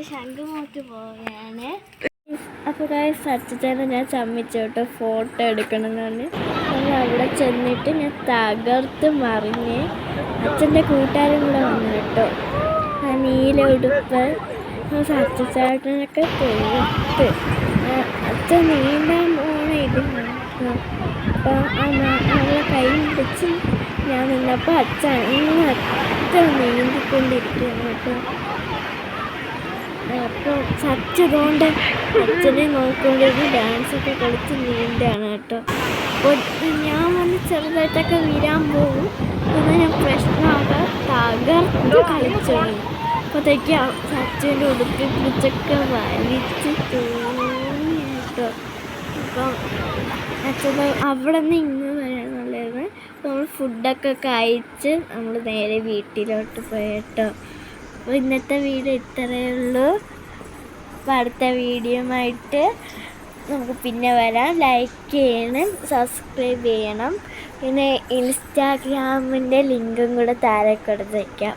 ശംഖുമുഖത്ത് പോവുകയാണ്. അപ്പോൾ സച്ചിച്ചേട്ടൻ ഞാൻ ചമ്മിച്ചോട്ട് ഫോട്ടോ എടുക്കണമെന്ന് പറഞ്ഞ് നമ്മൾ അവിടെ ചെന്നിട്ട് ഞാൻ തകർത്ത് മറിഞ്ഞ് അച്ഛൻ്റെ കൂട്ടുകാരും കൂടെ വന്നു കേട്ടോ. ആ നീല ഉടുപ്പ് സച്ചിച്ചേട്ടനൊക്കെ തോത്ത് അച്ഛൻ നീന്താൻ പോണ ഇത് അപ്പോൾ അവളെ കൈ പിടിച്ച് ഞാൻ നിന്നപ്പോൾ അച്ഛൻ നീന്തിക്കൊണ്ടിരിക്കുകയാണ് കേട്ടോ. അപ്പോൾ സച്ചതുകൊണ്ട് അച്ഛനെ നോക്കിക്കൊണ്ടിരുന്ന് ഡാൻസൊക്കെ കളിച്ച് നീന്താണ് കേട്ടോ. അപ്പോൾ ഞാൻ വന്ന് ചെറുതായിട്ടൊക്കെ വീരാൻ പോകും. എന്നാൽ ഞാൻ പ്രശ്നമാകെ തകർത്ത് കളിച്ചു തുടങ്ങി. അപ്പോഴത്തേക്ക് സച്ചിൻ്റെ ഉടുപ്പി പിടിച്ചൊക്കെ വലിച്ച് തോന്നി കേട്ടോ. അപ്പം അച്ഛൻ അവിടെ നിന്ന് ഇങ്ങ് വരാനുള്ളായിരുന്നു. നമ്മൾ ഫുഡൊക്കെ കഴിച്ച് നമ്മൾ നേരെ വീട്ടിലോട്ട് പോയി കേട്ടോ. അപ്പോൾ ഇന്നത്തെ വീഡിയോ ഇത്രയേ ഉള്ളൂ. അപ്പോൾ അടുത്ത വീഡിയോയുമായിട്ട് നമുക്ക് പിന്നെ വരാം. ലൈക്ക് ചെയ്യണം, സബ്സ്ക്രൈബ് ചെയ്യണം. പിന്നെ ഇൻസ്റ്റാഗ്രാമിൻ്റെ ലിങ്കും കൂടെ താഴെ കൊടുത്തേക്കാം.